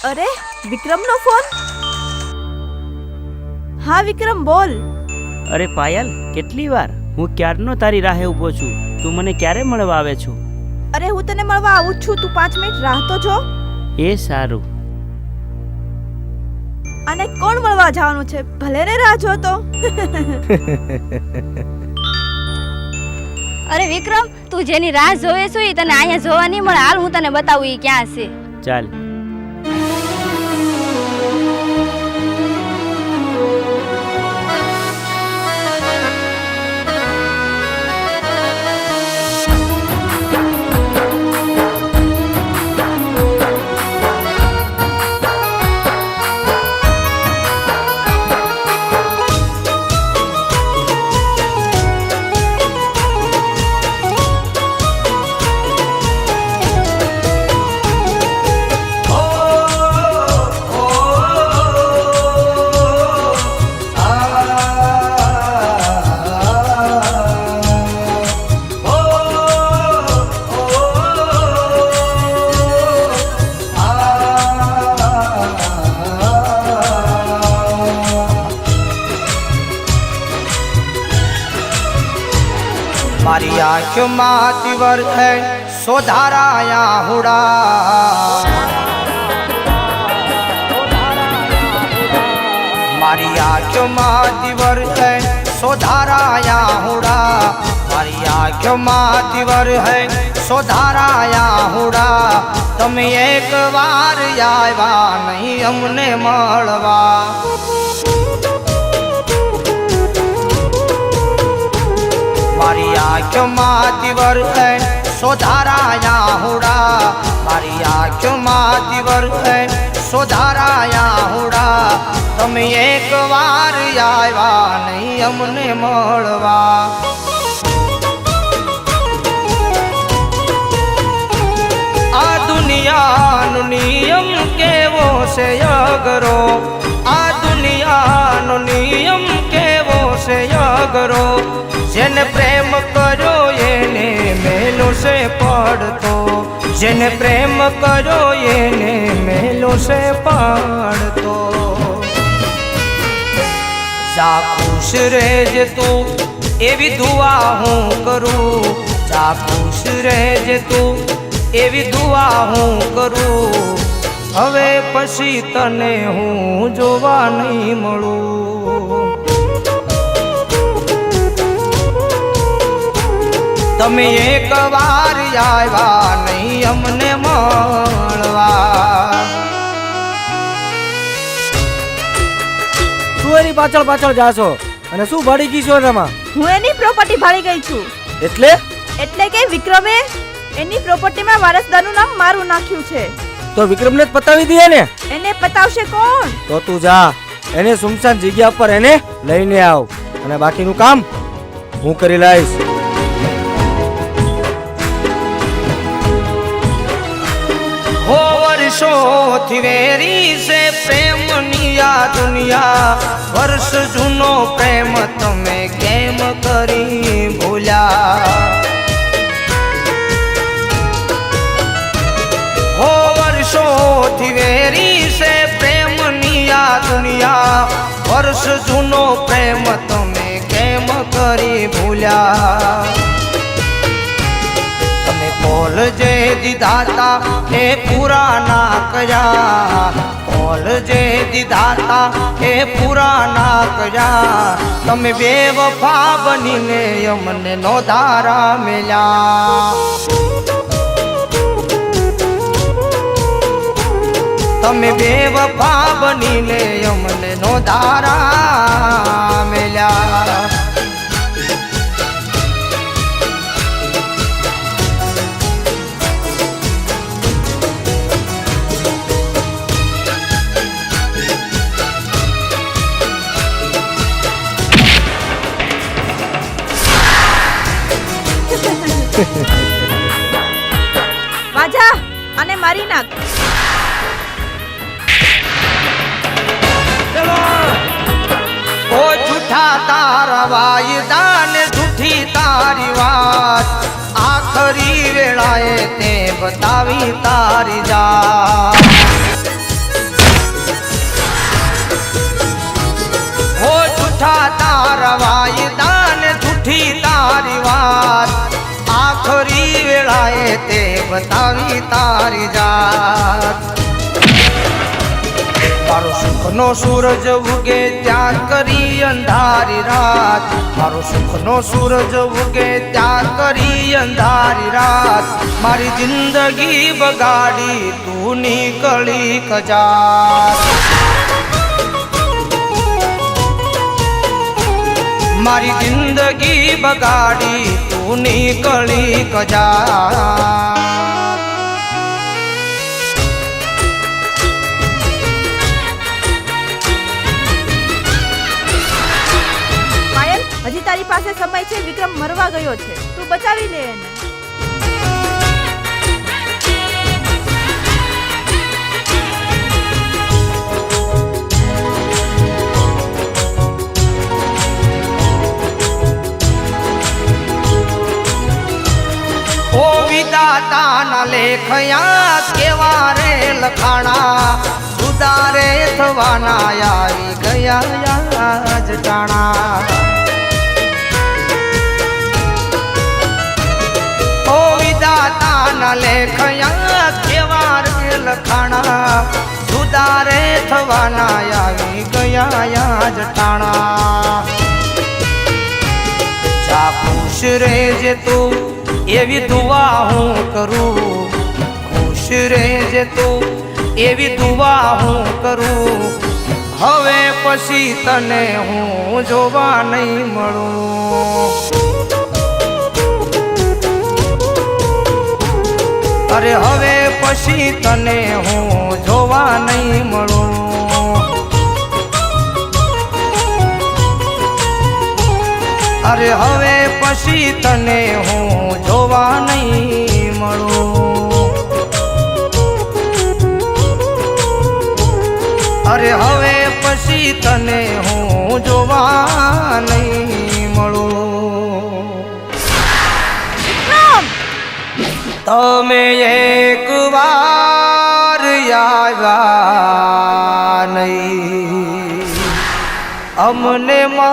અરે વિક્રમનો ફોન. હા વિક્રમ બોલ. અરે પાયલ, કેટલી વાર હું ક્યારનો તારી રાહે ઊભો છું. તું મને ક્યારે મળવા આવે છો? અરે હું તને મળવા આવું છું, તું 5 મિનિટ રાહ તો જો. એ સારું. અને કોણ મળવા જવાનું છે? ભલે ને રાહ જો તો. અરે વિક્રમ, તું જેની રાહ જોવે છો એ તને અહીંયા જોવા નહીં મળે. હાલ હું તને બતાવું એ ક્યાં છે. ચાલ. मारी आँखों दिवर है सोधाराया हुड़ा, मारी आँखों दिवर है सोधाराया हुड़ा, मारी आँखों दिवर है सोधाराया हुड़ा। तमे एक बार आव्या नहीं अमने मळवा, मारी आँखों दिवर है सोधाराया हुड़ा, मारी आँखों दिवर है सोधाराया हुड़ा। तमे एक बार आव्या नहीं अमने मळवा। आ दुनियानो नियम केवो से अगरो, आ दुनियानो नियम केवो से अगरो। जेने प्रेम करो येने मेलो से पड़तो, जेने प्रेम करो येने मेलो से पड़तो। जा खुश रहेज तू एवी दुआ हूँ करूँ, जा खुश रहेज तू एवी दुआ हूँ करूँ। हवे पछी तने हूँ जोवा नहीं मळूं। तमे एक बार आव्या नहीं अमने मळवा। તું એની પાછળ પાછળ જાશો અને શું ભાડી ગઈ છો એમાં? હું એની પ્રોપર્ટી ભાળી ગઈ છું. એટલે કે વિક્રમે એની પ્રોપર્ટીમાં વારસદારનું નામ મારું નાખ્યું છે. તો વિક્રમને જ પતાવી દઈએ ને. એને પતાવશે કોણ? તો તું જા, એને સુમસાન જગ્યા પર એને લઈને આવ અને બાકીનું કામ હું કરી લઈશ. हो वर्षों वेरी से प्रेम निया दुनिया, वर्ष जूनो प्रेम तमे केम करी भूला। हो वर्षों वेरी से प्रेम निया दुनिया, वर्ष जूनो प्रेम तमे केम करी भूला। बोल जे दीदाता ए पूरा ना कया, बोल जे दीदाता ए पूरा ना कया। तमे बेवफा बनीने अमने नो धारा मिल्या। तमे बेवफा बनीने अमने नो धारा मिल्या। વાજા અને મારી નાખ. ओ झूठा तारा वायदा ने झूठी तारी बात, आखरी वेळाए ते बतावी तारी जात। જૂઠા તારા વાયદા ને જૂઠી તારી વાત આખરી વેળાએ તે બતાવી તારી જાત મારો સુખનો સૂરજ ઉગે ત્યાં કરી અંધારી રાત મારો સુખનો સૂરજ ઉગે ત્યાં કરી અંધારી રાત મારી જિંદગી બગાડી તું નીકળી કજાત મારી જિંદગી બગાડી તું નીકળી કજાત હજી તારી પાસે સમય છે. વિક્રમ મરવા ગયો છે, તું બચાવી લે એને. ઓ વિધાતાના લેખયા કેવા રે લખાણા સુધારે થવાના આવી ગયા જ ટાણા ઓ વિધાતાના લેખયા કેવા રે લખાણા સુધારે થવાના આવી ગયા જ ટાણા જા ખુશ રહેજે તું એવી દુઆ હું કરું ખુશ રહેજે તું એવી દુઆ હું કરું હવે પછી તને હું જોવા નહીં મળું અરે હવે પછી તને હું જોવા નહીં મળું અરે હવે પછી તને હું જોવા નહીં મળું અરે હવે પછી તને હું જોવા નહીં મળું તમે એક વાર આવ્યા નહીં અમને મળવા